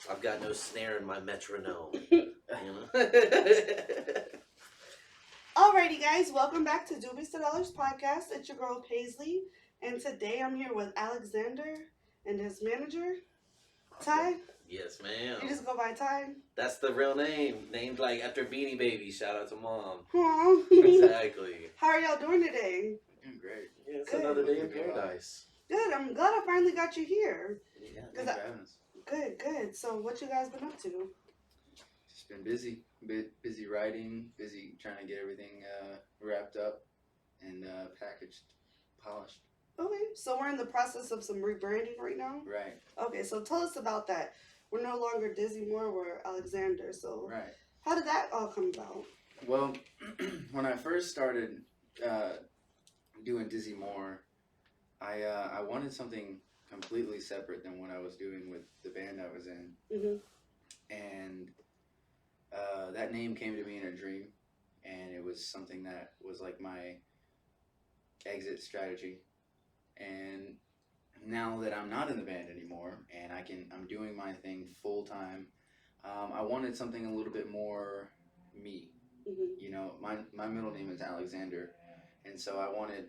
I've got no snare in my metronome. Alrighty, guys, welcome back to Doobies to Dollars podcast. It's your girl Paislee, and today I'm here with Alexander and his manager, Ty. Yes, ma'am. You just go by Ty. That's the real name. Named like after Beanie Baby. Shout out to mom. Aww. Exactly. How are y'all doing today? Doing great. Yeah, it's Good. another day in paradise. Good. I'm glad I finally got you here. Yeah. Thanks for having us. Good. So, what you guys been up to? Just been busy. Busy writing, busy trying to get everything wrapped up and packaged, polished. Okay, so we're in the process of some rebranding right now. Right. Okay, so tell us about that. We're no longer Dizzy Moore, we're Alexander. So, Right. how did that all come about? Well, when I first started doing Dizzy Moore, I wanted something completely separate than what I was doing with the band I was in. Mm-hmm. And that name came to me in a dream, and it was something that was like my exit strategy. And now that I'm not in the band anymore, and I'm doing my thing full time, I wanted something a little bit more me. Mm-hmm. You know, my middle name is Alexander, and so I wanted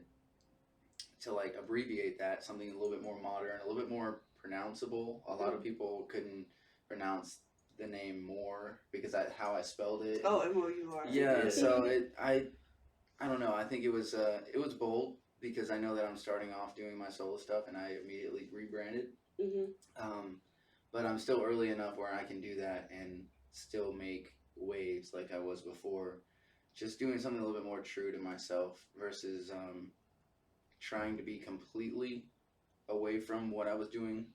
to like abbreviate that, something a little bit more modern, a little bit more pronounceable. A lot of people couldn't pronounce the name Moore because how I spelled it. Oh, M-O-U-R. Yeah, so I don't know. I think it was bold because I know that I'm starting off doing my solo stuff, and I immediately rebranded. Mm-hmm. But I'm still early enough where I can do that and still make waves like I was before. Just doing something a little bit more true to myself versus trying to be completely away from what I was doing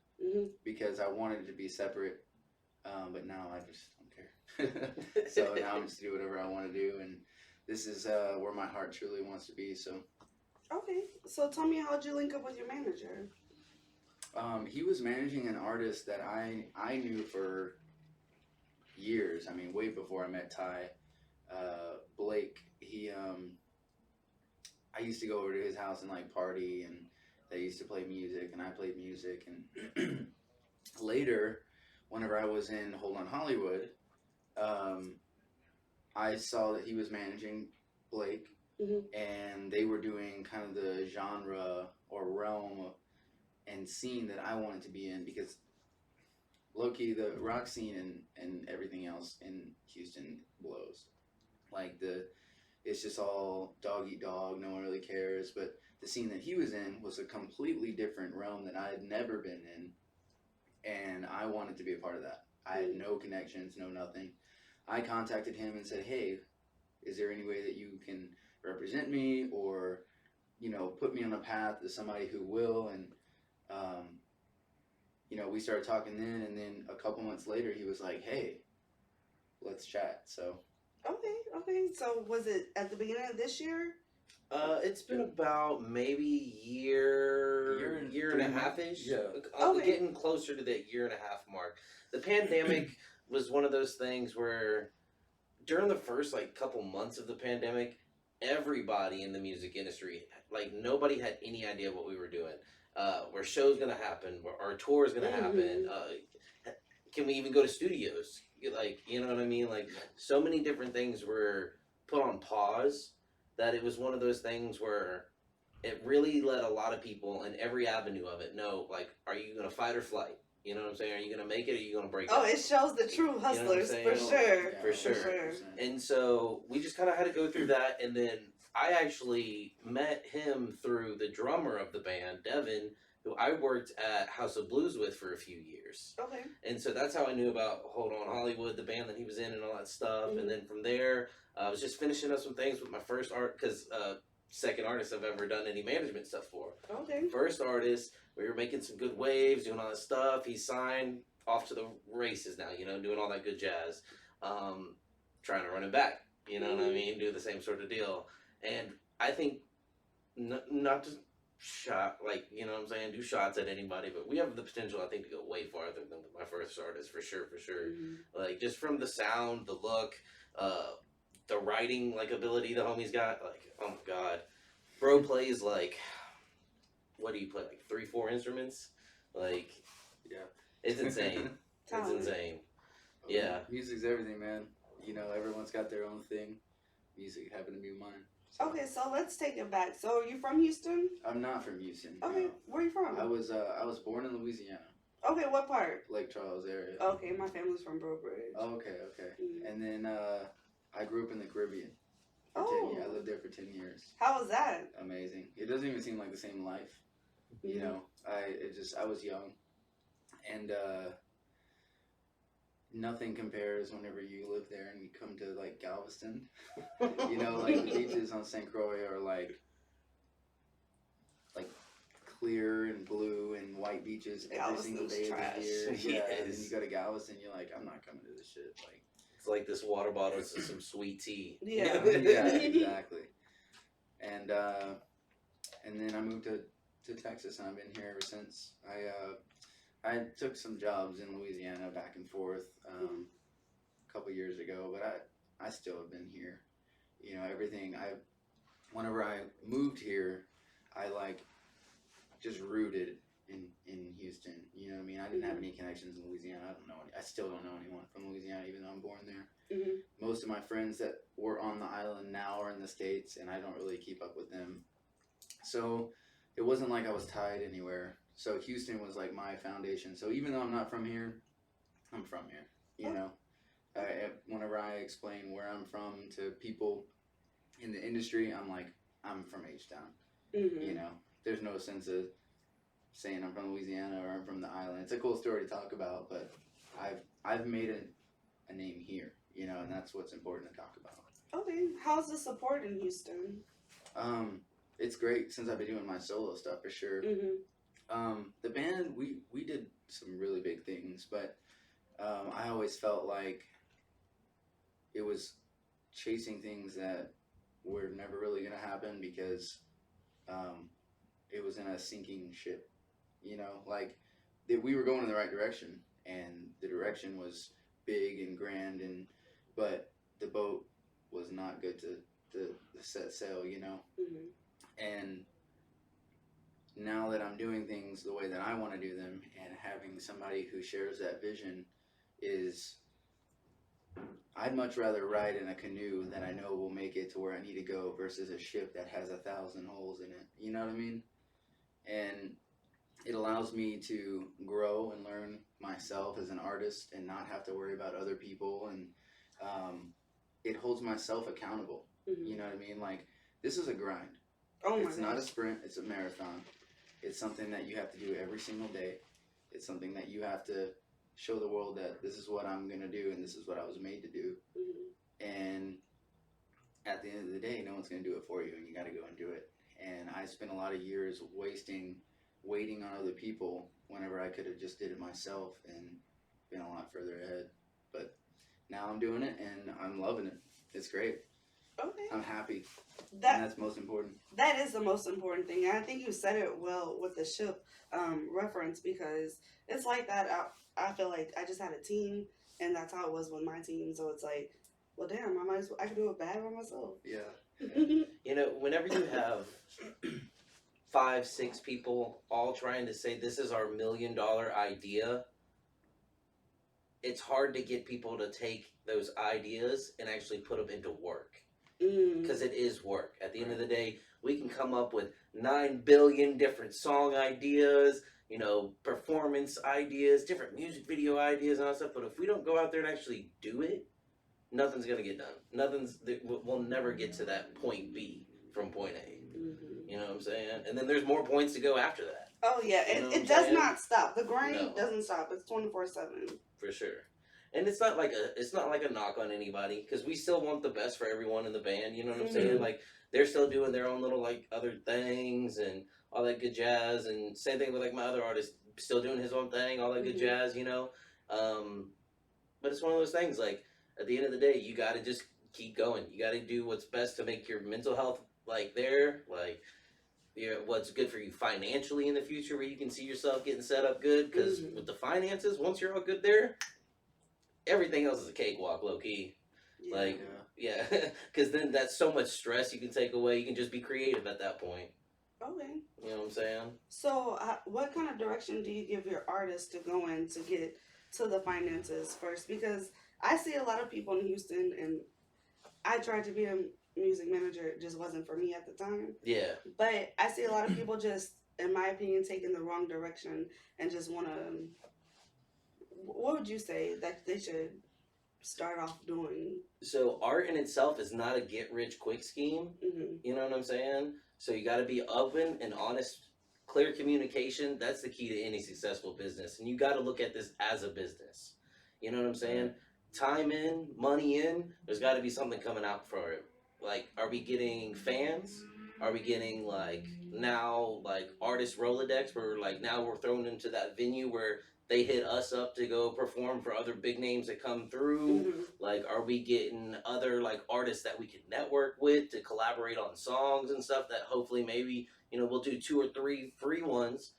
because I wanted it to be separate. But now I just don't care. So now I'm just do whatever I want to do, and this is where my heart truly wants to be. So. Okay, so tell me, how'd you link up with your manager? He was managing an artist that I knew for years. I mean, way before I met Ty. Blake. I used to go over to his house and like party, and they used to play music, and I played music, and later, whenever I was in Hold On Hollywood, I saw that he was managing Blake, and they were doing kind of the genre or realm and scene that I wanted to be in because low-key, the rock scene and everything else in Houston blows. Like it's just all dog eat dog, no one really cares, but the scene that he was in was a completely different realm that I had never been in, and I wanted to be a part of that. I had no connections, no nothing. I contacted him and said, hey, is there any way that you can represent me or, you know, put me on a path to somebody who will? And, you know, we started talking then, and then a couple months later, he was like, hey, let's chat. So. Okay. So was it at the beginning of this year? It's been about maybe year and a half-ish. Yeah. Getting closer to that year and a half mark. The pandemic was one of those things where during the first like couple months of the pandemic, everybody in the music industry, like nobody had any idea what we were doing. Where shows gonna happen, where our tour is gonna happen. Can we even go to studios? Like, you know what I mean? Like, so many different things were put on pause that it was one of those things where it really let a lot of people in every avenue of it know, like, are you gonna fight or flight? You know what I'm saying? Are you gonna make it or are you gonna break it? Oh, it shows the true hustlers, you know for sure. For sure. And so we just kind of had to go through that, and then I actually met him through the drummer of the band, Devin, who I worked at House of Blues with for a few years. Okay. And so that's how I knew about Hold On Hollywood, the band that he was in and all that stuff. And then from there, I was just finishing up some things with my first art, because second artist I've ever done any management stuff for. Okay. First artist, we were making some good waves, doing all that stuff. He signed, off to the races now, you know, doing all that good jazz. Trying to run it back, you know what I mean? Do the same sort of deal. And I think, not to shot, like, you know what I'm saying, do shots at anybody, but we have the potential, I think, to go way farther than my first artist, for sure. Like, just from the sound, the look, the writing, like, ability the homie's got, like, oh my god. Bro plays, like, what do you play, like 3-4 instruments? Like, yeah, it's insane. talent. It's insane. Yeah. Music's everything, man. You know, everyone's got their own thing. Music happened to be mine. So. Okay, so let's take it back. So you from Houston? I'm not from Houston. Okay, No. where you from? I was born in Louisiana, Okay, what part? Lake Charles area. Okay, my family's from Brobridge. Okay. Mm. And then I grew up in the Caribbean. For 10 years. I lived there for 10 years. How was that? Amazing. It doesn't even seem like the same life. Mm-hmm. You know, I was young, and nothing compares whenever you live there and you come to like Galveston. You know, like the beaches on St. Croix are like clear and blue and white beaches every single day trash. of the year. Yeah, Yes. and then you go to Galveston, you're like, I'm not coming to this shit. Like, It's like this water bottle with some sweet tea. Yeah. yeah, exactly. And then I moved to Texas, and I've been here ever since. I took some jobs in Louisiana back and forth a couple years ago, but I still have been here. You know, everything. Whenever I moved here, I like just rooted in Houston. You know what I mean? I didn't have any connections in Louisiana. I still don't know anyone from Louisiana, even though I'm born there. Mm-hmm. Most of my friends that were on the island now are in the States, and I don't really keep up with them. So it wasn't like I was tied anywhere. So Houston was like my foundation. So even though I'm not from here, I'm from here. You know, whenever I explain where I'm from to people in the industry, I'm like, I'm from H-Town. Mm-hmm. You know, there's no sense of saying I'm from Louisiana or I'm from the island. It's a cool story to talk about, but I've made a name here, you know, and that's what's important to talk about. Okay, how's the support in Houston? It's great since I've been doing my solo stuff for sure. Mm-hmm. The band, we did some really big things, but I always felt like it was chasing things that were never really going to happen because it was in a sinking ship, you know, like we were going in the right direction, and the direction was big and grand, but the boat was not good to set sail, you know. Mm-hmm. And now that I'm doing things the way that I want to do them, and having somebody who shares that vision, I'd much rather ride in a canoe that I know will make it to where I need to go versus a ship that has 1,000 holes in it. You know what I mean? And it allows me to grow and learn myself as an artist and not have to worry about other people. And it holds myself accountable. Mm-hmm. You know what I mean? Like, this is a grind. Oh my It's not a gosh. sprint, it's a marathon. It's something that you have to do every single day. It's something that you have to show the world that this is what I'm going to do and this is what I was made to do. Mm-hmm. And at the end of the day, no one's going to do it for you, and you got to go and do it. And I spent a lot of years waiting on other people whenever I could have just did it myself and been a lot further ahead. But now I'm doing it, and I'm loving it. It's great. Okay. I'm happy. And That that's most important. that is the most important thing. And I think you said it well with the ship reference, because it's like that. I feel like I just had a team, and that's how it was with my team. So it's like, well, damn, I could do it bad by myself. Yeah. You know, whenever you have 5, 6 people all trying to say this is our $1 million idea, it's hard to get people to take those ideas and actually put them into work. Because it is work. At the end of the day, we can come up with 9 billion different song ideas, you know, performance ideas, different music video ideas and all that stuff. But if we don't go out there and actually do it, nothing's going to get done. We'll never get to that point B from point A. Mm-hmm. You know what I'm saying? And then there's more points to go after that. Oh yeah, You know what it I'm does saying? not stop. The grind No. doesn't stop. It's 24/7. For sure. And it's not like a knock on anybody, because we still want the best for everyone in the band. You know what I'm saying? Mhm. Like, they're still doing their own little like other things and all that good jazz. And same thing with like my other artist, still doing his own thing, all that good Mhm. jazz. You know, but it's one of those things. Like, at the end of the day, you got to just keep going. You got to do what's best to make your mental health like there, like, what's good for you financially in the future, where you can see yourself getting set up good. Because Mhm. with the finances, once you're all good there, everything else is a cakewalk, low key. Yeah. Like, yeah, because then that's so much stress you can take away. You can just be creative at that point. Okay. You know what I'm saying? So, what kind of direction do you give your artists to go in to get to the finances first, because I see a lot of people in Houston, and I tried to be a music manager. It just wasn't for me at the time. Yeah. But I see a lot of people just, in my opinion, taking the wrong direction and just want to. What would you say that they should start off doing? So art in itself is not a get rich quick scheme. Mm-hmm. You know what I'm saying? So you got to be open and honest, clear communication. That's the key to any successful business. And you got to look at this as a business. You know what I'm saying? Time in, money in, there's got to be something coming out for it. Like, are we getting fans? Are we getting like now like artist Rolodex where like now we're thrown into that venue where they hit us up to go perform for other big names that come through? Mm-hmm. Like, are we getting other like artists that we can network with to collaborate on songs and stuff that hopefully maybe, you know, we'll do 2 or 3 free ones,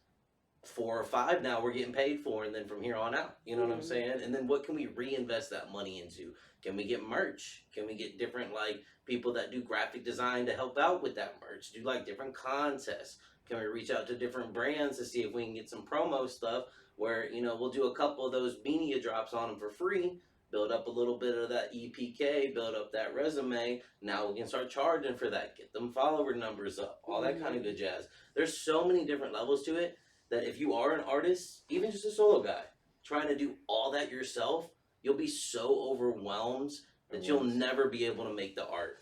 4 or 5 now we're getting paid for, and then from here on out, you know what I'm saying? And then what can we reinvest that money into? Can we get merch? Can we get different like people that do graphic design to help out with that merch? Do like different contests? Can we reach out to different brands to see if we can get some promo stuff where, you know, we'll do a couple of those media drops on them for free, build up a little bit of that EPK, build up that resume. Now we can start charging for that, get them follower numbers up, all that kind of good jazz. There's so many different levels to it that if you are an artist, even just a solo guy, trying to do all that yourself, you'll be so overwhelmed that you'll never be able to make the art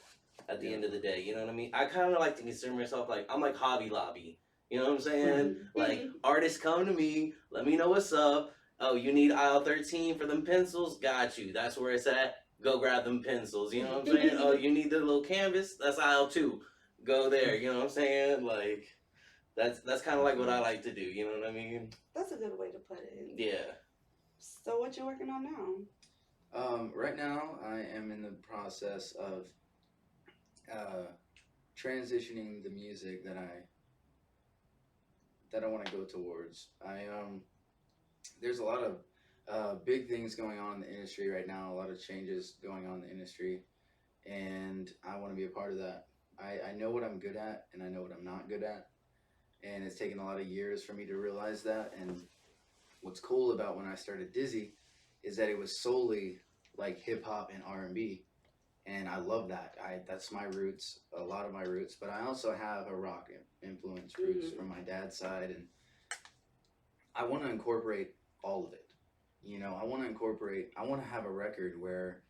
at the end of the day. You know what I mean? I kind of like to consider myself like, I'm like Hobby Lobby. You know what I'm saying? Like, artists come to me, let me know what's up. Oh, you need aisle 13 for them pencils? Got you. That's where it's at. Go grab them pencils. You know what I'm saying? Oh, you need the little canvas? That's aisle 2. Go there. You know what I'm saying? Like, that's kind of like what I like to do. You know what I mean? That's a good way to put it. Yeah. So what you working on now? Right now, I am in the process of transitioning the music that I want to go towards. There's a lot of big things going on in the industry right now. A lot of changes going on in the industry, and I want to be a part of that. I know what I'm good at, and I know what I'm not good at, and it's taken a lot of years for me to realize that. And what's cool about when I started Dizzy is that it was solely like hip hop and R&B, and I love that. That's my roots, a lot of my roots. But I also have a rock influence roots from my dad's side, and I want to incorporate all of it. You know, I want to have a record where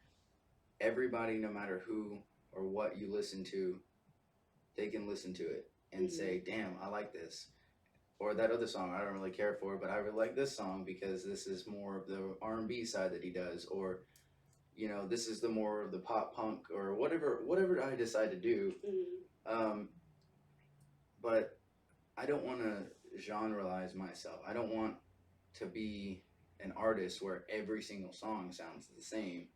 everybody, no matter who or what you listen to, they can listen to it and say, damn, I like this. Or that other song I don't really care for, but I really like this song because this is more of the R&B side that he does. Or, you know, this is the more of the pop punk or whatever I decide to do. But I don't want to generalize myself. I don't want to be an artist where every single song sounds the same.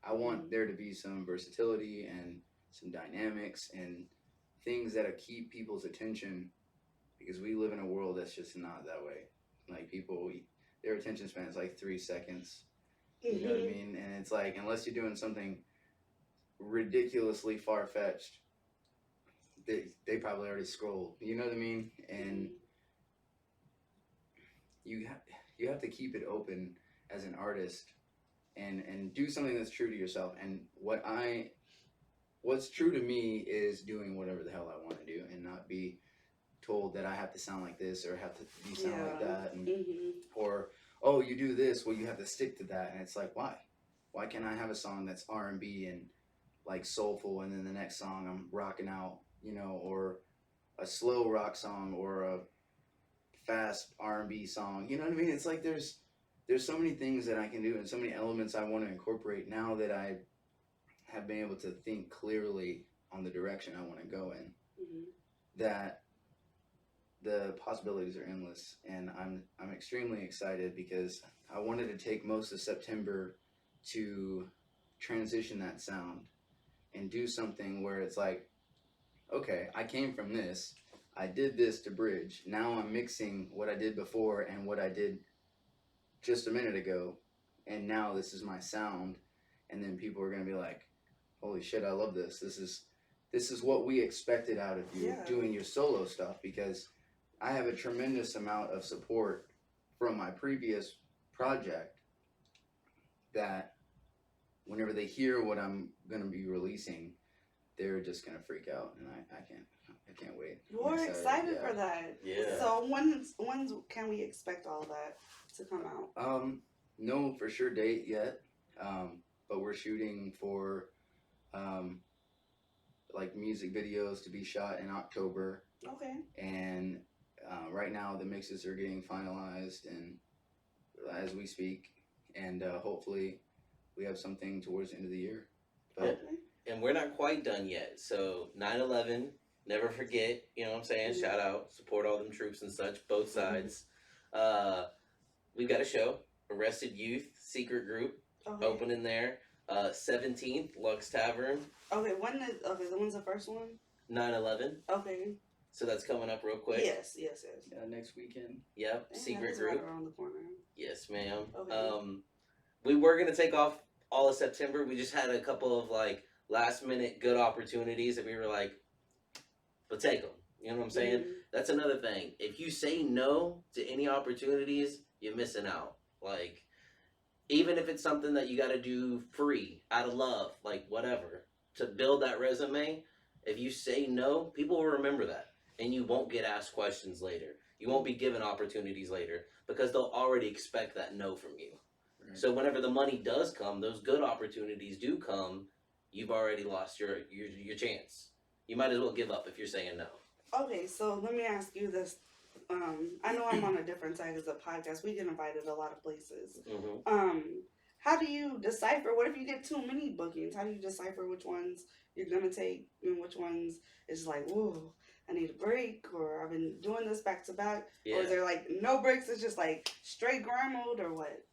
I want there to be some versatility and some dynamics and things that keep people's attention, because we live in a world that's just not that way. Like, people, their attention span is like 3 seconds. You know what I mean? And it's like, unless you're doing something ridiculously far-fetched, they probably already scrolled. You know what I mean? And you have to keep it open as an artist and do something that's true to yourself. And what's true to me is doing whatever the hell I want to do and not be told that I have to sound like this or have to be sound like that, and or, oh, you do this, well, you have to stick to that. And it's like, why can't I have a song that's R&B and like soulful, and then the next song I'm rocking out, you know, or a slow rock song or a fast R&B song? You know what I mean? It's like there's so many things that I can do and so many elements I want to incorporate now that I have been able to think clearly on the direction I want to go in, that the possibilities are endless. And I'm extremely excited because I wanted to take most of September to transition that sound and do something where it's like, okay, I came from this, I did this to bridge, now I'm mixing what I did before and what I did just a minute ago, and now this is my sound. And then people are going to be like, holy shit, I love this. This is what we expected out of you doing your solo stuff, because I have a tremendous amount of support from my previous project that whenever they hear what I'm gonna be releasing, they're just gonna freak out, and I can't wait. I'm We're excited yeah. for that. Yeah. So when's can we expect all that to come out? No for sure date yet. But we're shooting for like music videos to be shot in October, Okay. and right now the mixes are getting finalized and as we speak, and hopefully we have something towards the end of the year. But Okay. And we're not quite done yet. So 9/11, never forget. You know what I'm saying? Mhm. Shout out, support all them troops and such, both sides. We've got a show, Arrested Youth Secret Group, Okay. opening there. 17th, Lux Tavern, Okay. When's the first one? 9/11. Okay. So that's coming up real quick. Yes. yeah, next weekend. Yep, Dang, Secret that is right Group. around the corner. Yes, ma'am. Okay. We were gonna take off all of September. We just had a couple of like last minute good opportunities that we were like, we'll take them. You know what I'm saying? Mhm. That's another thing. If you say no to any opportunities, you're missing out. Like, even if it's something that you got to do free, out of love, like whatever, to build that resume, if you say no, people will remember that. And you won't get asked questions later. You won't be given opportunities later because they'll already expect that no from you. Right. So whenever the money does come, those good opportunities do come, you've already lost your chance. You might as well give up if you're saying no. Okay, so let me ask you this. I know I'm on a different side as a podcast. We get invited a lot of places. Mm-hmm. How do you decipher? What if you get too many bookings? How do you decipher which ones you're gonna take and which ones is like, whoa, I need a break, or I've been doing this back to back, Yeah. or is there like no breaks? It's just like straight grind mode, or what?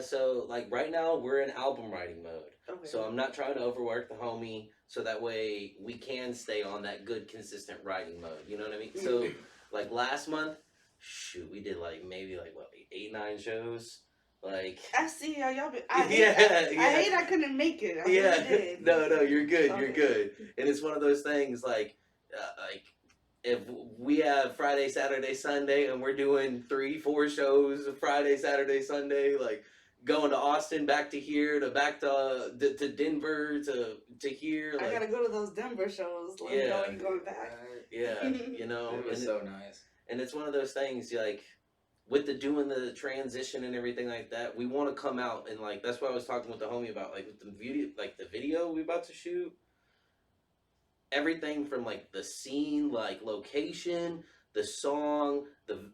So like right now we're in album writing mode. Okay. So I'm not trying to overwork the homie, so that way we can stay on that good consistent writing mode. You know what I mean? So like last month, shoot, we did like maybe like what 8-9 shows. Like I see how y'all. I hate I couldn't make it. I really did. No, you're good. Okay. You're good. And it's one of those things like if we have Friday, Saturday, Sunday, and we're doing 3-4 shows Friday, Saturday, Sunday, like going to Austin, back to here, back to Denver, to here. Like, I gotta go to those Denver shows. Let me know when you're going back. Yeah, you know, It was and, so nice. and it's one of those things like with doing the transition and everything like that. We want to come out and like that's what I was talking with the homie about, like with the video we about to shoot. Everything from like the scene, like location, the song, the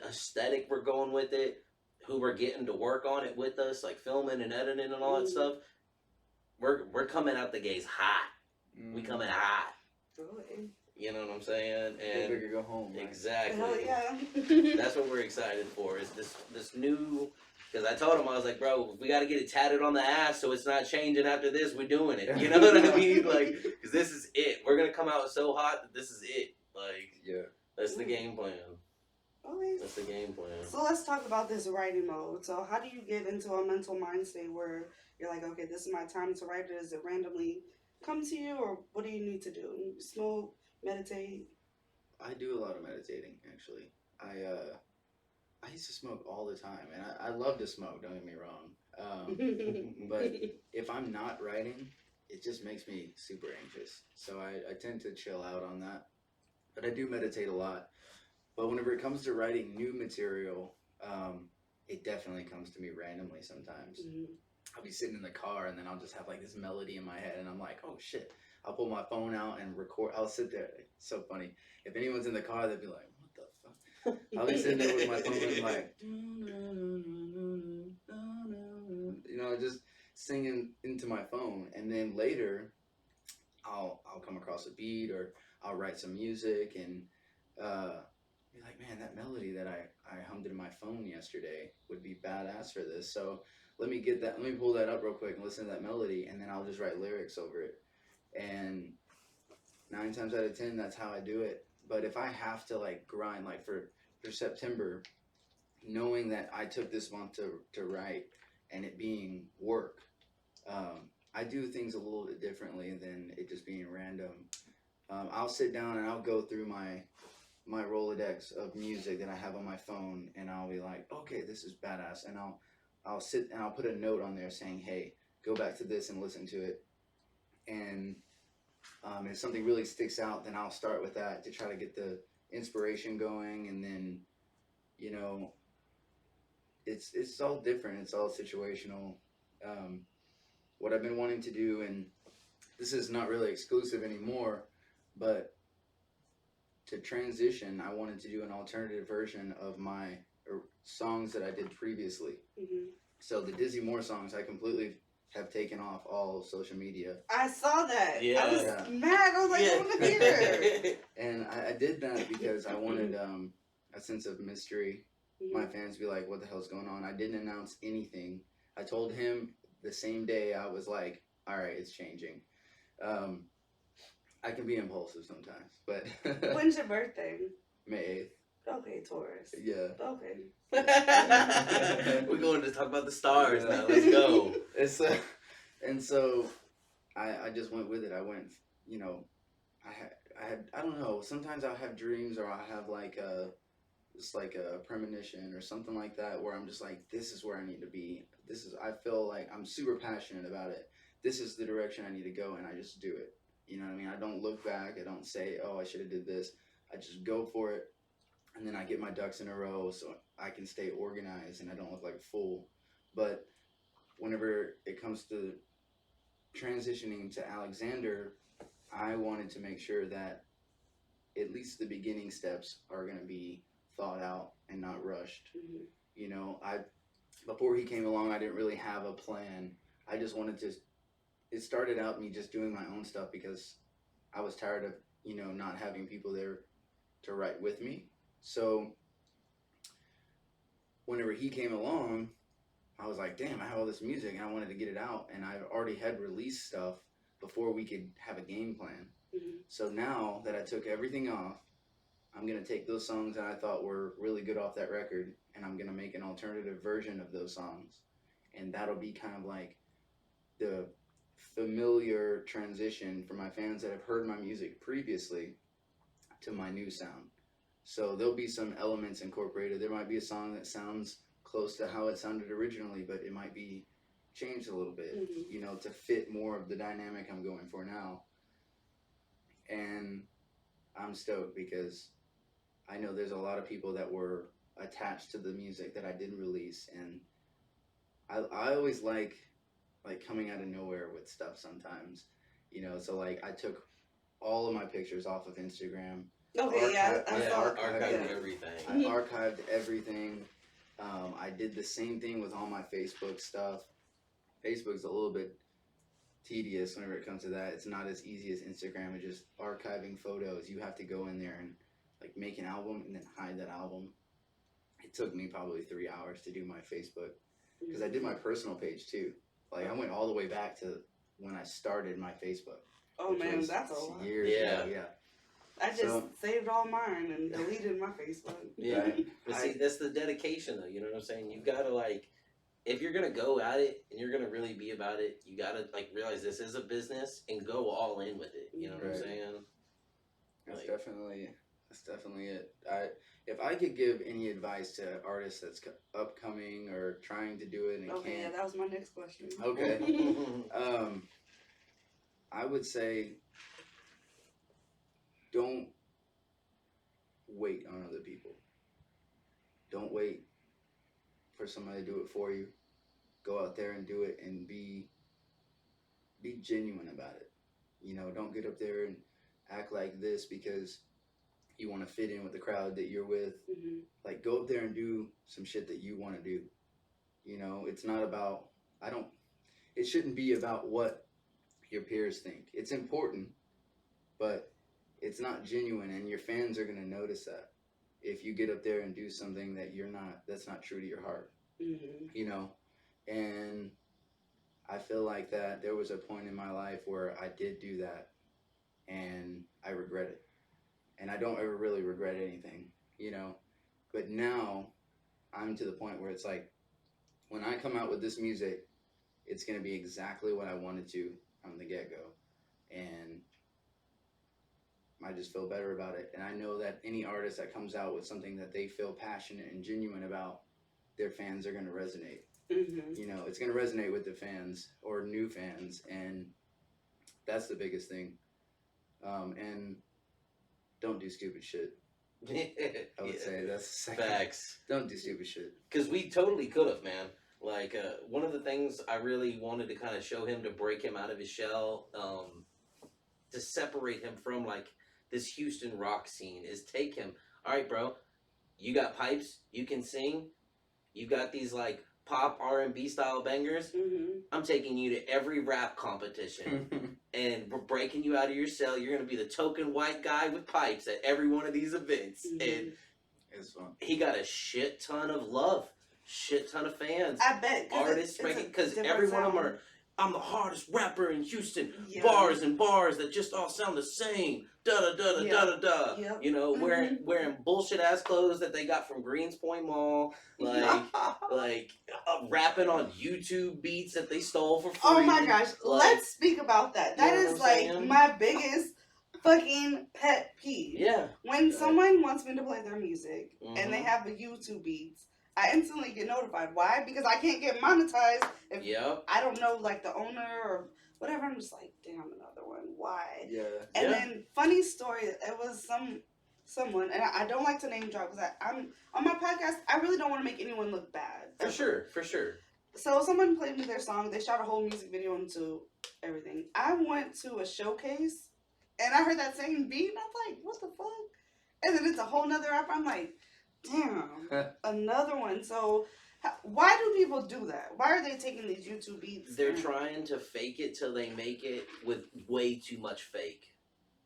aesthetic we're going with it, who we're getting to work on it with us, like filming and editing and all that stuff. We're coming out the gates hot. We coming hot. Really? You know what I'm saying? Go And big or go home. Right? exactly. Hell yeah. That's what we're excited for. Is this new? Because I told him, I was like, bro, we got to get it tatted on the ass so it's not changing after this. We're doing it. You know what I mean? Like, because this is it. We're going to come out so hot that this is it. Like, Yeah. that's the game plan. Okay. That's the game plan. So let's talk about this writing mode. So how do you get into a mental mind state where you're like, okay, this is my time to write? Does it randomly come to you, or what do you need to do? Smoke, meditate? I do a lot of meditating, actually. I used to smoke all the time, and I love to smoke, don't get me wrong. But if I'm not writing, it just makes me super anxious. So I tend to chill out on that. But I do meditate a lot. But whenever it comes to writing new material, it definitely comes to me randomly sometimes. I'll be sitting in the car, and then I'll just have like this melody in my head, and I'm like, oh shit. I'll pull my phone out and record. I'll sit there. It's so funny. If anyone's in the car, they'd be like, what the fuck? I'll be sitting there with my phone and like, you know, just singing into my phone. And then later, I'll come across a beat, or I'll write some music and be like, man, that melody that I hummed in my phone yesterday would be badass for this. So let me pull that up real quick and listen to that melody, and then I'll just write lyrics over it. And 9 times out of 10, that's how I do it. But if I have to like grind, like for September, knowing that I took this month to write and it being work, I do things a little bit differently than it just being random. I'll sit down and I'll go through my Rolodex of music that I have on my phone, and I'll be like, okay, this is badass, and I'll I'll sit and I'll put a note on there saying, hey, go back to this and listen to it. And if something really sticks out, then I'll start with that to try to get the inspiration going. And then, you know, it's all different. It's all situational. What I've been wanting to do, and this is not really exclusive anymore, but to transition, I wanted to do an alternative version of my songs that I did previously. Mm-hmm. So the Dizzy Moore songs, I completely have taken off all social media. I saw that. Yeah. I was mad. I was like, I want to hear it. And I did that because I wanted a sense of mystery. Mm-hmm. My fans be like, what the hell's going on? I didn't announce anything. I told him the same day. I was like, all right, it's changing. I can be impulsive sometimes, but When's your birthday? May 8th. Okay, Taurus. Yeah. Okay. We're going to talk about the stars now. Let's go. And so I just went with it. I went, you know, I don't know. Sometimes I'll have dreams, or I'll have like just like a premonition or something like that, where I'm just like, this is where I need to be. I feel like I'm super passionate about it. This is the direction I need to go, and I just do it. You know what I mean? I don't look back. I don't say, oh, I should have did this. I just go for it, and then I get my ducks in a row so I can stay organized and I don't look like a fool. But whenever it comes to transitioning to Alexander, I wanted to make sure that at least the beginning steps are going to be thought out and not rushed. Mm-hmm. You know, before he came along, I didn't really have a plan. I just wanted to. It started out me just doing my own stuff because I was tired of, you know, not having people there to write with me. So whenever he came along, I was like, damn, I have all this music and I wanted to get it out, and I already had released stuff before we could have a game plan. Mm-hmm. So now that I took everything off, I'm going to take those songs that I thought were really good off that record, and I'm going to make an alternative version of those songs. And that'll be kind of like the familiar transition for my fans that have heard my music previously to my new sound. So there'll be some elements incorporated. There might be a song that sounds close to how it sounded originally, but it might be changed a little bit, Mm-hmm. you know, to fit more of the dynamic I'm going for now. And I'm stoked because I know there's a lot of people that were attached to the music that I didn't release, and I always like coming out of nowhere with stuff sometimes, you know. So like I took all of my pictures off of Instagram. Okay, I saw Archived everything. I archived everything. I did the same thing with all my Facebook stuff. Facebook's a little bit tedious whenever it comes to that. It's not as easy as Instagram. It's just archiving photos. You have to go in there and like make an album and then hide that album. It took me probably 3 hours to do my Facebook because I did my personal page too. Like I went all the way back to when I started my Facebook. Oh man, that's a lot. Years ago, yeah. I just saved all mine and deleted my Facebook. Yeah, Right. but see, that's the dedication, though. You know what I'm saying? You gotta like, if you're gonna go at it and you're gonna really be about it, you gotta like realize this is a business and go all in with it. You know what I'm Right. saying? That's Like- definitely it. If I could give any advice to artists that's upcoming or trying to do it and Okay, yeah, can't, that was my next question. Okay. I would say don't wait on other people. Don't wait for somebody to do it for you. Go out there and do it and be genuine about it. You know, don't get up there and act like this because you want to fit in with the crowd that you're with. Mm-hmm. Like, go up there and do some shit that you want to do. You know, it's not about, it shouldn't be about what your peers think. It's important, but it's not genuine, and your fans are going to notice that if you get up there and do something that's not true to your heart. Mm-hmm. You know, and I feel like that there was a point in my life where I did do that, and I regret it. And I don't ever really regret anything, you know. But now I'm to the point where it's like, when I come out with this music, it's going to be exactly what I wanted to from the get-go. And I just feel better about it. And I know that any artist that comes out with something that they feel passionate and genuine about, their fans are going to resonate. You know, it's gonna resonate with the fans or new fans, and that's the biggest thing. And don't do stupid shit. I would say that's the second. Facts. Don't do stupid shit. Because we totally could have, man. Like, one of the things I really wanted to kind of show him to break him out of his shell, to separate him from, like, this Houston rock scene is take him. All right, bro, you got pipes, you can sing, you got these, like, pop R&B style bangers. I'm taking you to every rap competition and we're breaking you out of your cell. You're going to be the token white guy with pipes at every one of these events. And it's fun. he got a shit ton of love, shit ton of fans. I bet. Artists, because every one of them are, I'm the hardest rapper in Houston. Yeah. Bars and bars that just all sound the same. Da da da da da da da. Yep. You know, wearing bullshit ass clothes that they got from Greenspoint Mall. Like rapping on YouTube beats that they stole for free. Oh my gosh, Like, let's speak about that. That you know is what I'm like saying? my biggest fucking pet peeve. Yeah. When someone wants me to play their music and they Mhm. have a YouTube beats, I instantly get notified. Why? Because I can't get monetized if Yep. I don't know like the owner or whatever. I'm just like, damn, another one. Why? Yeah. And Yeah. then funny story, it was someone, and I don't like to name drop because I'm on my podcast. I really don't want to make anyone look bad. For sure. So someone played me their song. They shot a whole music video into everything. I went to a showcase and I heard that same beat and I'm like, what the fuck? And then it's a whole nother rapper. I'm like, damn, another one. So why do people do that? Why are they taking these YouTube beats? They're trying to fake it till they make it with way too much fake.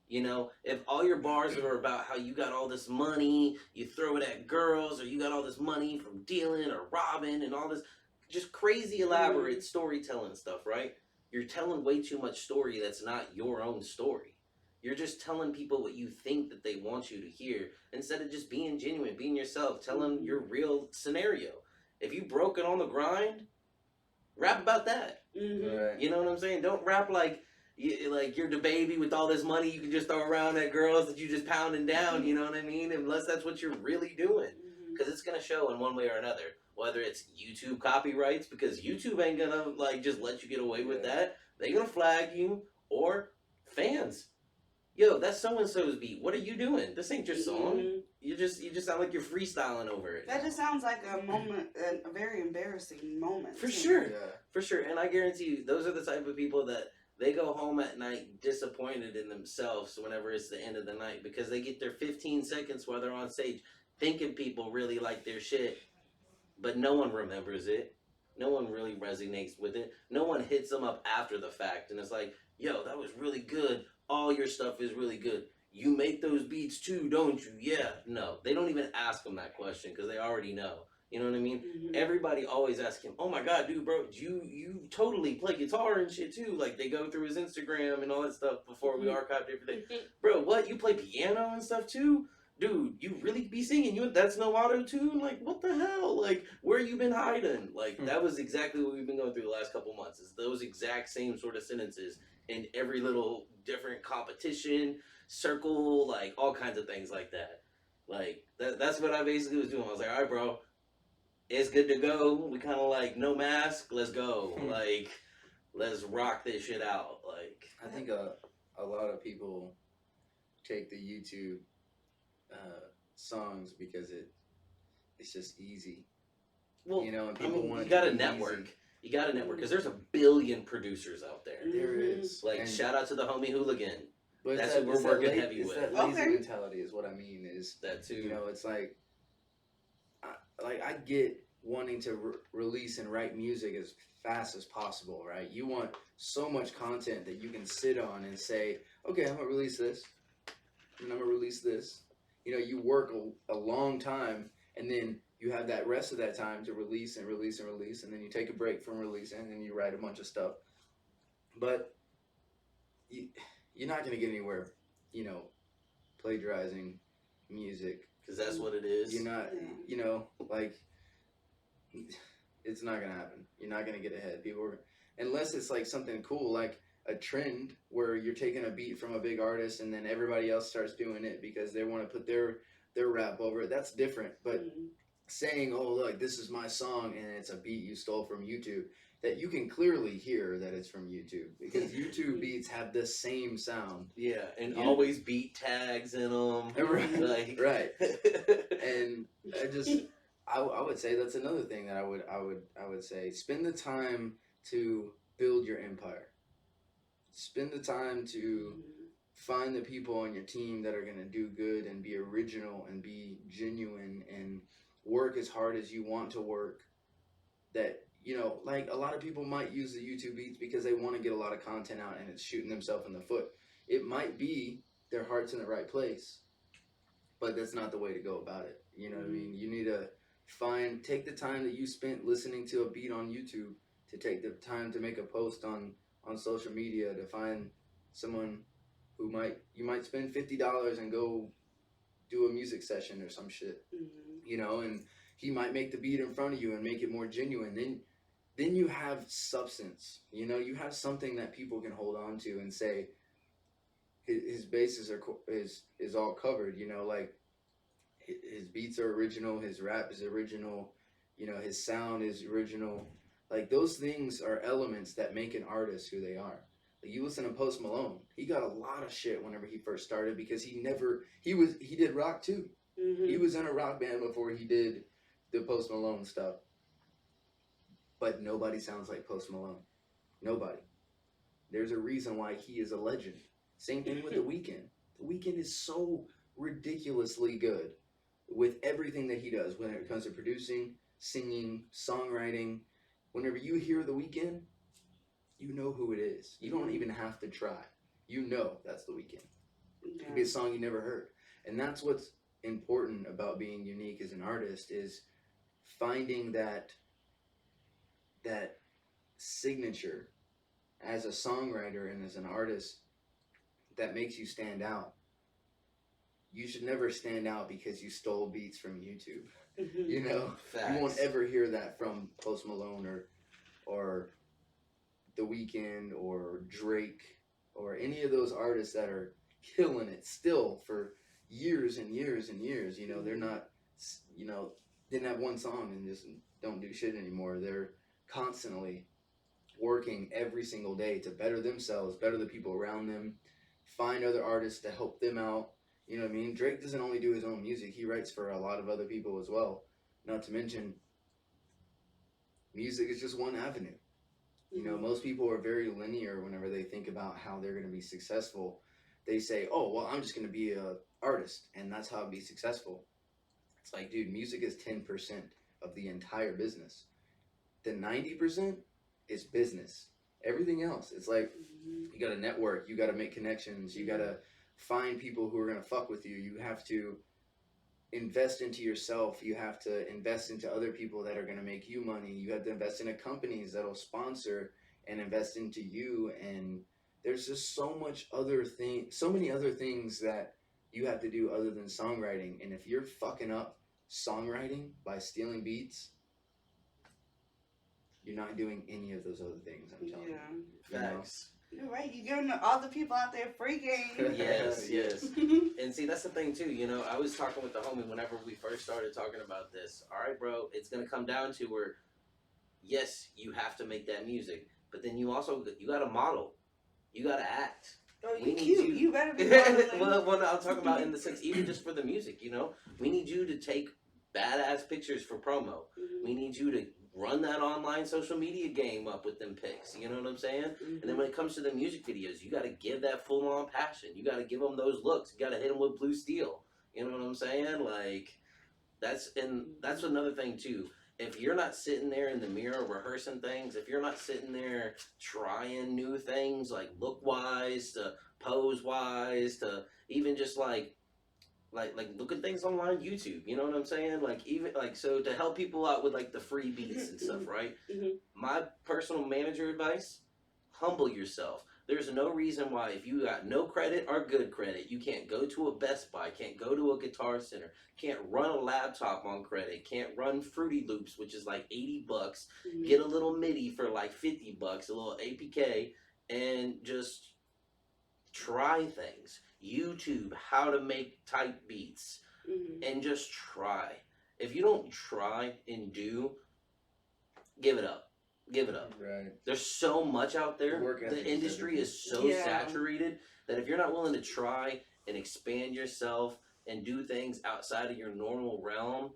You know, if all your bars are about how you got all this money, you throw it at girls, or you got all this money from dealing or robbing and all this just crazy elaborate storytelling stuff, right? You're telling way too much story that's not your own story. You're just telling people what you think that they want you to hear instead of just being genuine, being yourself, telling your real scenario. If you broke it on the grind, rap about that. Right. You know what I'm saying? Don't rap like you're the baby with all this money you can just throw around at girls that you just pounding down. You know what I mean? Unless that's what you're really doing, because it's gonna show in one way or another. Whether it's YouTube copyrights, because YouTube ain't gonna like just let you get away with that. They're gonna flag you, or fans. Yo, that's so and so's beat. What are you doing? This ain't your song. You just sound like you're freestyling over it. That just sounds like a moment, a very embarrassing moment. For too. sure. Yeah. For sure. And I guarantee you, those are the type of people that they go home at night disappointed in themselves whenever it's the end of the night, because they get their 15 seconds while they're on stage thinking people really like their shit, but no one remembers it. No one really resonates with it. No one hits them up after the fact and it's like, yo, that was really good. All your stuff is really good. You make those beats too, don't you? Yeah. No, they don't even ask them that question because they already know. You know what I mean? Everybody always asks him, oh my God, dude, bro, you totally play guitar and shit too. Like, they go through his Instagram and all that stuff before we archived everything. Bro, what? You play piano and stuff too? Dude, you really be singing? That's no auto-tune? Like, what the hell? Like, where you been hiding? Like, that was exactly what we've been going through the last couple months, is those exact same sort of sentences in every little different competition, circle, like, all kinds of things like that. Like, that's what I basically was doing. I was like, all right, bro, it's good to go. We kind of like, no mask, let's go. Like, let's rock this shit out. Like, I think a lot of people take the YouTube songs because it's just easy. well, You know, and I people mean, want you it got to to be network. easy. You got to network, because there's a billion producers out there. There is. Like, And- shout out to the homie Hooligan. but that's it's what we're it's that working la- heavy it's with. That lazy Okay. mentality is what I mean. Is That too. you know, it's like, I get wanting to release and write music as fast as possible, right? You want so much content that you can sit on and say, okay, I'm gonna release this, and I'm gonna release this. You know, you work a long time, and then you have that rest of that time to release and release and release, and then you take a break from releasing, and then you write a bunch of stuff. But you're not gonna get anywhere, you know, plagiarizing music. Because that's what it is. You're not, you know, like, it's not gonna happen. You're not gonna get ahead. Unless it's like something cool, like a trend where you're taking a beat from a big artist and then everybody else starts doing it because they want to put their rap over it. That's different. But saying, oh, look, this is my song and it's a beat you stole from YouTube, that you can clearly hear that it's from YouTube, because YouTube beats have the same sound. Yeah, and Yeah. always beat tags in them. Right. Like, Right. And I would say that's another thing that I would say. Spend the time to build your empire. Spend the time to find the people on your team that are going to do good and be original and be genuine and work as hard as you want to work. That, you know, like a lot of people might use the YouTube beats because they want to get a lot of content out and it's shooting themselves in the foot. It might be their heart's in the right place, but that's not the way to go about it. You know what I mean? You need to take the time that you spent listening to a beat on YouTube to take the time to make a post on social media, to find someone who you might spend $50 and go do a music session or some shit, you know, and he might make the beat in front of you and make it more genuine. Then you have substance, you know, you have something that people can hold on to and say his bases is all covered, you know, like his beats are original, his rap is original, you know, his sound is original. Like, those things are elements that make an artist who they are. Like, you listen to Post Malone, he got a lot of shit whenever he first started because he did rock too. He was in a rock band before he did the Post Malone stuff. But nobody sounds like Post Malone. Nobody. There's a reason why he is a legend. Same thing with The Weeknd. The Weeknd is so ridiculously good with everything that he does when it comes to producing, singing, songwriting. Whenever you hear The Weeknd, you know who it is. You don't even have to try. You know that's The Weeknd. It could be a song you never heard. And that's what's important about being unique as an artist, is finding that signature as a songwriter and as an artist that makes you stand out. You should never stand out because you stole beats from YouTube. You know, Facts. You won't ever hear that from Post Malone or The Weeknd or Drake or any of those artists that are killing it still for years and years and years. You know, they're not, you know, didn't have one song and just don't do shit anymore. They're constantly working every single day to better themselves, better the people around them, find other artists to help them out. You know what I mean? Drake doesn't only do his own music, he writes for a lot of other people as well. Not to mention, music is just one avenue. You know, most people are very linear whenever they think about how they're going to be successful. They say, oh, well, I'm just going to be an artist, and that's how I'll be successful. It's like, dude, music is 10% of the entire business. The 90% is business. Everything else, it's like, you got to network, you got to make connections, you got to find people who are going to fuck with you. You have to invest into yourself. You have to invest into other people that are going to make you money. You have to invest into companies that'll sponsor and invest into you. And there's just so many other things that you have to do other than songwriting. And if you're fucking up songwriting by stealing beats, you're not doing any of those other things, I'm telling you. Facts. You're right. You're giving all the people out there free game. Yes. And see, that's the thing too. You know, I was talking with the homie whenever we first started talking about this. All right, bro, it's gonna come down to where, yes, you have to make that music, but then you got to model, you got to act. Oh, you cute. You better be modeling. well, no, I'm talking about in the sense, even just for the music. You know, we need you to take badass pictures for promo. We need you to run that online social media game up with them pics. You know what I'm saying? And then when it comes to the music videos, you got to give that full on passion. You got to give them those looks. You got to hit them with blue steel. You know what I'm saying? Like, that's another thing too. If you're not sitting there in the mirror rehearsing things, if you're not sitting there trying new things, like look wise to pose wise to even just like look at things online, YouTube, you know what I'm saying? Like, even like, so to help people out with like the free beats and stuff, right? My personal manager advice: humble yourself. There's no reason why, if you got no credit or good credit, you can't go to a Best Buy, can't go to a Guitar Center, can't run a laptop on credit, can't run Fruity Loops, which is like $80, get a little MIDI for like $50, a little APK, and just try things. YouTube how to make type beats, and just try. If you don't try and do, give it up. Give it up. Right. There's so much out there. Work ethic The is industry everything. is so Yeah. saturated that if you're not willing to try and expand yourself and do things outside of your normal realm,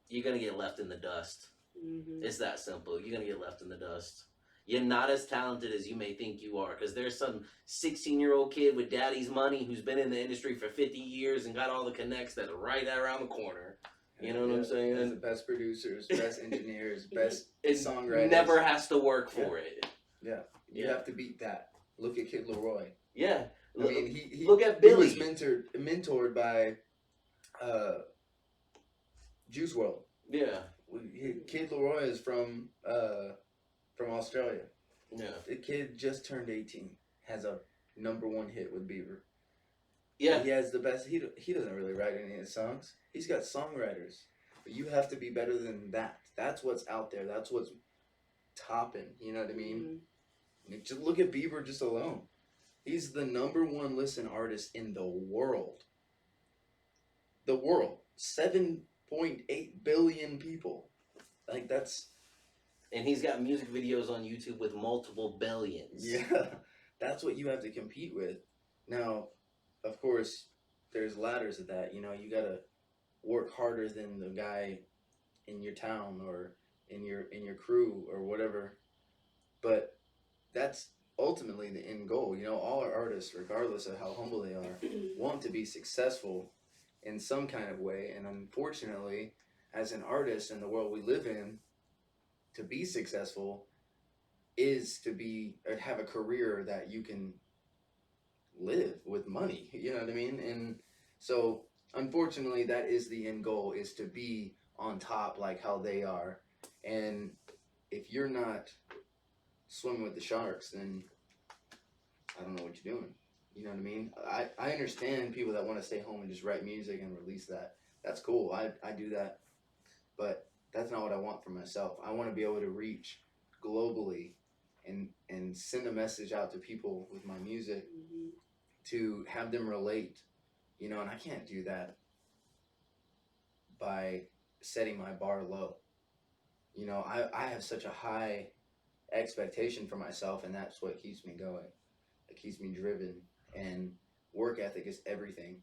you're gonna get left in the dust. Mm-hmm. It's that simple. You're gonna get left in the dust. You're not as talented as you may think you are, because there's some 16-year-old kid with daddy's money who's been in the industry for 50 years and got all the connects that are right around the corner. You know what I'm saying? Has the best producers, best engineers, best It songwriters. never has to work for it. Yeah, you Yeah. have to beat that. Look at Kid Leroy. Yeah. I mean, he Look at he Billy. was mentored by Juice WRLD. Yeah. Kid Leroy is from Australia. Yeah. The kid just turned 18. Has a #1 hit with Bieber. Yeah. He has the best. He doesn't really write any of his songs. He's got songwriters. But you have to be better than that. That's what's out there. That's what's topping. You know what I mean? Mm-hmm. Just look at Bieber just alone. He's the #1 listen artist in the world. The world. 7.8 billion people. Like, that's... And he's got music videos on YouTube with multiple billions. Yeah. That's what you have to compete with. Now, of course, there's ladders of that. You know, you gotta work harder than the guy in your town or in your crew or whatever. But that's ultimately the end goal. You know, all our artists, regardless of how humble they are, want to be successful in some kind of way. And unfortunately, as an artist in the world we live in, to be successful is to be or have a career that you can live with money. You know what I mean? And so unfortunately, that is the end goal, is to be on top like how they are. And if you're not swimming with the sharks, then I don't know what you're doing. You know what I mean? I understand people that want to stay home and just write music and release that. That's cool. I do that. But that's not what I want for myself. I want to be able to reach globally and send a message out to people with my music, Mm-hmm. to have them relate, you know, and I can't do that by setting my bar low. You know, I have such a high expectation for myself, and that's what keeps me going. It keeps me driven, and work ethic is everything.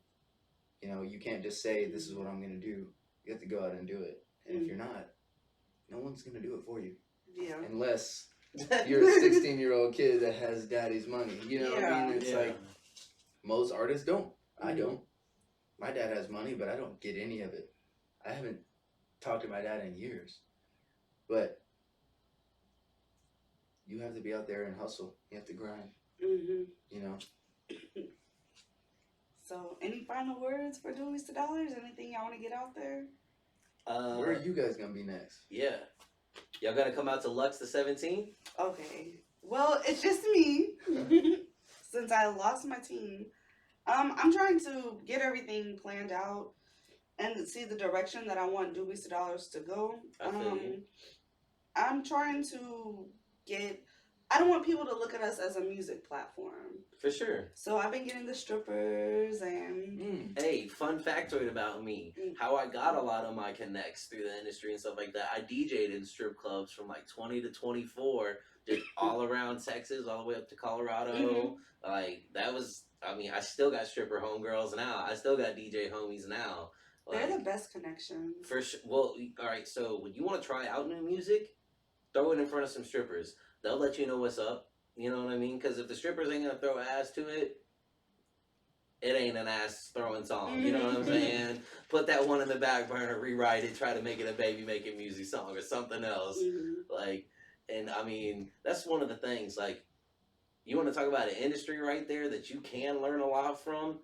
You know, you can't just say, this is what I'm going to do. You have to go out and do it. And if you're not, no one's going to do it for you. Yeah. Unless you're a 16-year-old kid that has daddy's money. You know what I mean? It's Yeah. like, most artists don't. I Mhm. don't. My dad has money, but I don't get any of it. I haven't talked to my dad in years. But you have to be out there and hustle. You have to grind, Mm-hmm. you know? So, any final words for Doobies to Dollars? Anything y'all want to get out there? Where are you guys going to be next? Yeah. Y'all gonna come out to Lux the 17th? Okay. Well, it's just me. Since I lost my team. I'm trying to get everything planned out and see the direction that I want Doobies to Dollars to go. I feel you. I'm trying to I don't want people to look at us as a music platform. For sure. So I've been getting the strippers and Hey, fun factoid about me. How I got a lot of my connects through the industry and stuff like that. I DJ'd in strip clubs from like 20 to 24, just all around Texas, all the way up to Colorado. Mhm. Like, that was, I mean, I still got stripper homegirls now. I still got DJ homies now. Like, they're the best connections. for sure. Well, all right, so when you want to try out new music, throw it in front of some strippers. They'll let you know what's up. You know what I mean? Because if the strippers ain't gonna throw ass to it, it ain't an ass throwing song. You know what I'm saying? Put that one in the back burner, rewrite it, try to make it a baby making music song or something else. Like, and I mean, that's one of the things. Like, you want to talk about an industry right there that you can learn a lot from?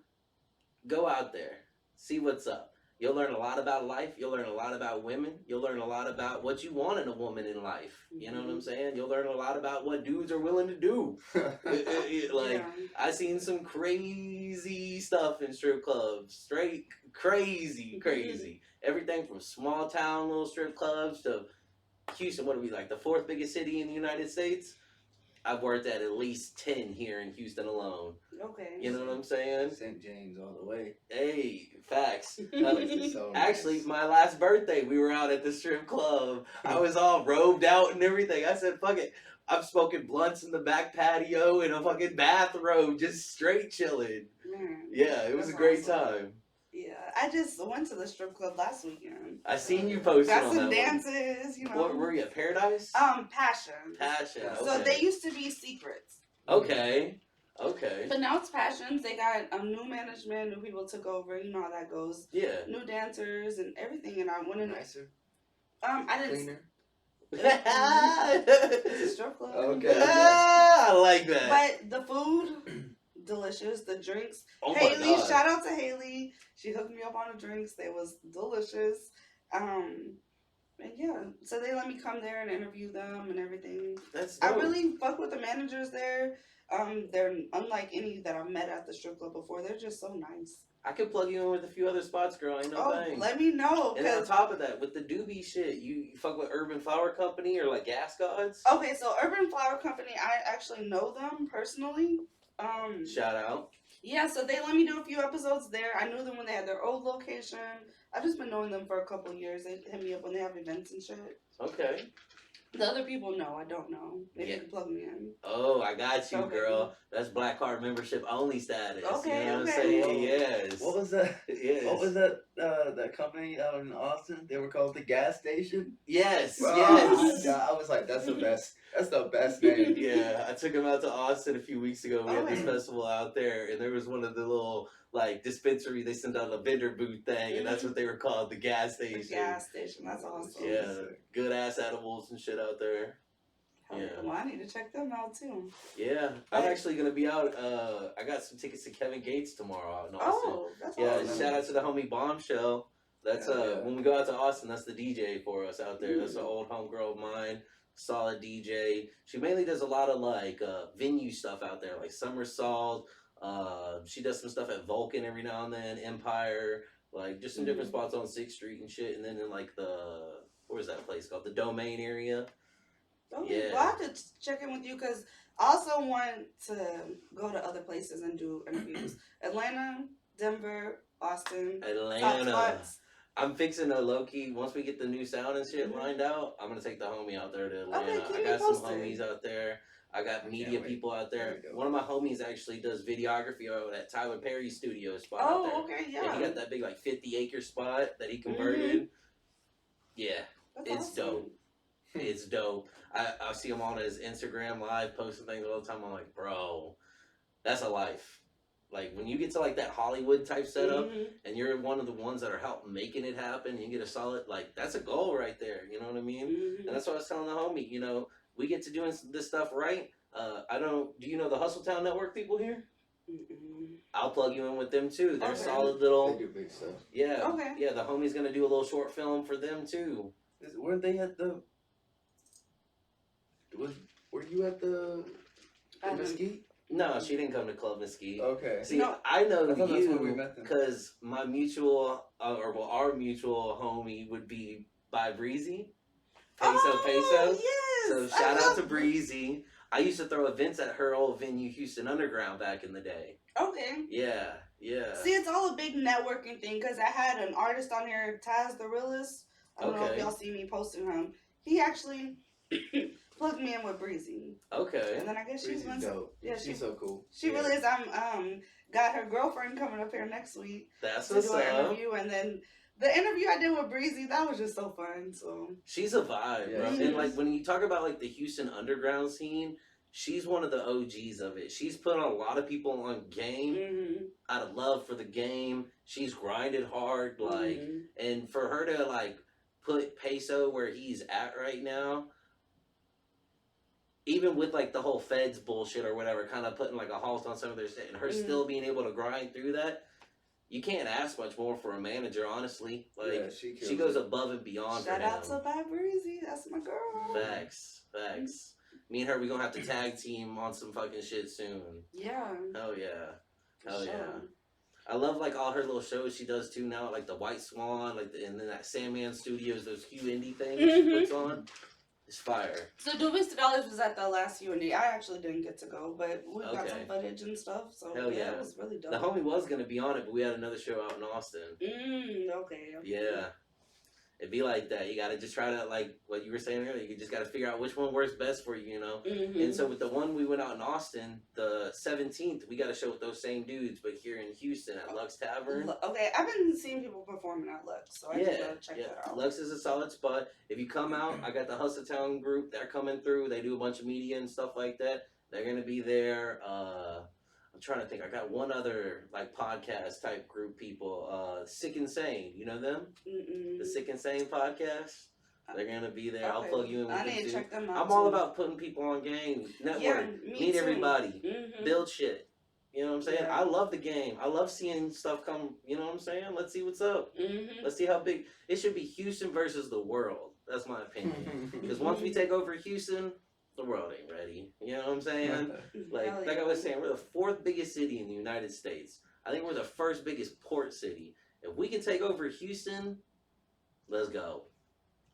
Go out there, see what's up. You'll learn a lot about life. You'll learn a lot about women. You'll learn a lot about what you want in a woman in life. You know what I'm saying? You'll learn a lot about what dudes are willing to do. Like, I seen some crazy stuff in strip clubs. Straight crazy. Everything from small town little strip clubs to Houston. What are we, like the 4th biggest city in the United States? I've worked at least 10 here in Houston alone. Okay. You know what I'm saying? St. James all the way. Hey, facts. Place is so Actually, nice. my last birthday, we were out at the strip club. I was all robed out and everything. I said, fuck it. I'm smoking blunts in the back patio in a fucking bathrobe, just straight chilling. Man, Yeah, it was a that's great awesome. time. Yeah, I just went to the strip club last weekend. I seen you posted Got on some that dances, you know. one. What were you at Paradise? Passion. Passion. Okay. So they used to be secrets. Okay. Okay. But now it's Passions. They got new management, new people took over. You know how that goes. Yeah. New dancers and everything. And I went in. Nicer, I didn't. cleaner. It's a strip club. Okay. I like that. But the food, delicious. The drinks. Oh my Haley, God. shout out to Haley. She hooked me up on the drinks. They was delicious. And yeah, so they let me come there and interview them and everything. That's I dope. really fuck with the managers there. They're unlike any that I've met at the strip club before. They're just so nice. I could plug you in with a few other spots, girl. Ain't no thing. Let me know. And on 'Cause- top of that, with the doobie shit, you fuck with Urban Flower Company or like Gas Gods? Okay, so Urban Flower Company, I actually know them personally. Shout out. Yeah, so they let me do a few episodes there. I knew them when they had their old location. I've just been knowing them for a couple of years. They hit me up when they have events and shit. Okay. The other people know. I don't know. Maybe Yeah. you can plug me in. Oh, I got you, Okay. girl. That's Black Card membership only status. Okay, You know what I'm okay. saying? Yes. What was that? Yes. What was that company out in Austin? They were called the Gas Station. Yes. Bro, Yes. I was like, that's the best. That's the best name. Yeah, I took him out to Austin a few weeks ago. We had this Okay. festival out there, and there was one of the little like dispensary. They sent out a vendor booth thing, and that's what they were called, the gas The station. gas station. That's awesome. Yeah, good ass edibles and shit out there. Hell Yeah. Well, I need to check them out too. Yeah, I'm actually gonna be out. I got some tickets to Kevin Gates tomorrow out in Austin. Oh, that's Yeah, awesome. shout out to the homie Bombshell. That's Hell yeah. when we go out to Austin, that's the DJ for us out there. That's an old homegirl of mine, solid DJ. She mainly does a lot of like venue stuff out there, like Somersault. She does some stuff at Vulcan every now and then, Empire, like just some different spots on 6th Street and shit. And then in like where's that place called? The Domain area. Okay. Yeah. Well, I have to check in with you because I also want to go to other places and do interviews. Atlanta, Denver, Austin. Top Atlanta. spots. I'm fixing a low key. Once we get the new sound and shit lined out, I'm gonna take the homie out there to Atlanta. Okay, keep I me got some posted. homies out there. I got I media can't wait. people out there. There we go. One of my homies actually does videography out at Tyler Perry Studio spot Oh, out there. okay, Yeah, yeah. he got that big like 50-acre spot that he converted. Yeah, That's it's awesome. dope. It's dope. I see him on his Instagram live posting things all the time. I'm like, bro, that's a life. Like when you get to like that Hollywood type setup, Mhm. and you're one of the ones that are helping making it happen, you get a solid, like, that's a goal right there, you know what I mean? Mhm. And that's what I was telling the homie, you know, we get to doing this stuff right. Do you know the Hustletown Network people here? Mm-mm. I'll plug you in with them too. They're Okay. solid They little, do big stuff. yeah. Okay. Yeah, the homie's gonna do a little short film for them too. Weren't they at the? Were you at the I don't- Mesquite? No, she didn't come to Club Mesquite. Okay. See, No. I know I thought that's where we you met them. because my mutual, our mutual homie would be by Breezy. Peso. Oh, yes. So I shout out love- to Breezy. I used to throw events at her old venue, Houston Underground, back in the day. Okay. Yeah, yeah. See, it's all a big networking thing because I had an artist on here, Taz the Realist. I don't know if Okay. y'all see me posting him. He actually plugged me in with Breezy. Okay. And then I guess she's Breezy's been dope. yeah, She's so cool. She Yeah. really is. I'm got her girlfriend coming up here next week That's to what's do an up. interview, and then the interview I did with Breezy, that was just so fun. So She's a vibe, Yeah, bro. she And like is. when you talk about like the Houston underground scene, she's one of the OGs of it. She's put a lot of people on game mhm, out of love for the game. She's grinded hard, like, mhm. and for her to like put Peso where he's at right now, even with like the whole feds bullshit or whatever, kind of putting like a halt on some of their shit, and her Mhm. still being able to grind through that, you can't ask much more for a manager, honestly. Like Yeah, she she kills goes it. above and beyond Shout for out him. to Bad Breezy, that's my girl. Facts. Me and her, we gonna have to tag team on some fucking shit soon. Yeah, Hell yeah. for Hell sure. yeah. I love like all her little shows she does too now, like the White Swan, like and then that Sandman Studios, those Q indie things she puts on. It's fire. So $2 was at the last UND. I actually didn't get to go, but we got some Okay. footage and stuff. So Hell yeah, yeah. it was really dope. The homie was gonna be on it, but we had another show out in Austin. Okay. Yeah. It'd be like that. You gotta just try to, like what you were saying earlier, you just gotta figure out which one works best for you, you know? And so with the one we went out in Austin, the 17th, we got a show with those same dudes, but here in Houston at Lux Tavern. Okay, I've been seeing people performing at Lux, so I just gotta check that out. Lux is a solid spot. If you come out, I got the Hustle Town group. They're coming through. They do a bunch of media and stuff like that. They're gonna be there. I'm trying to think. I got one other like podcast type group people. Sick and Sane. You know them? The Sick and Sane podcast. They're gonna be there. I'll plug you in with I them need to too. check them out. I'm all about putting people on game, network, meet everybody, build shit. You know what I'm saying? Yeah. I love the game. I love seeing stuff come. You know what I'm saying? Let's see what's up. Let's see how big. It should be Houston versus the world. That's my opinion. Because once we take over Houston, the world ain't ready. You know what I'm saying? Like I was saying, we're the 4th biggest city in the United States. I think we're the 1st biggest port city. If we can take over Houston, let's go.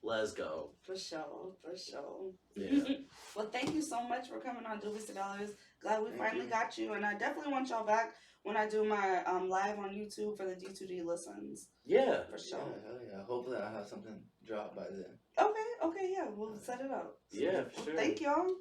Let's go. For sure. Yeah. Well, thank you so much for coming on $2. Glad we finally got you, and I definitely want y'all back when I do my live on YouTube for the D2D listens. Yeah. For sure. Yeah. Hopefully I'll have something dropped by then. Okay, yeah, we'll set it up. Yeah, for sure. Thank y'all.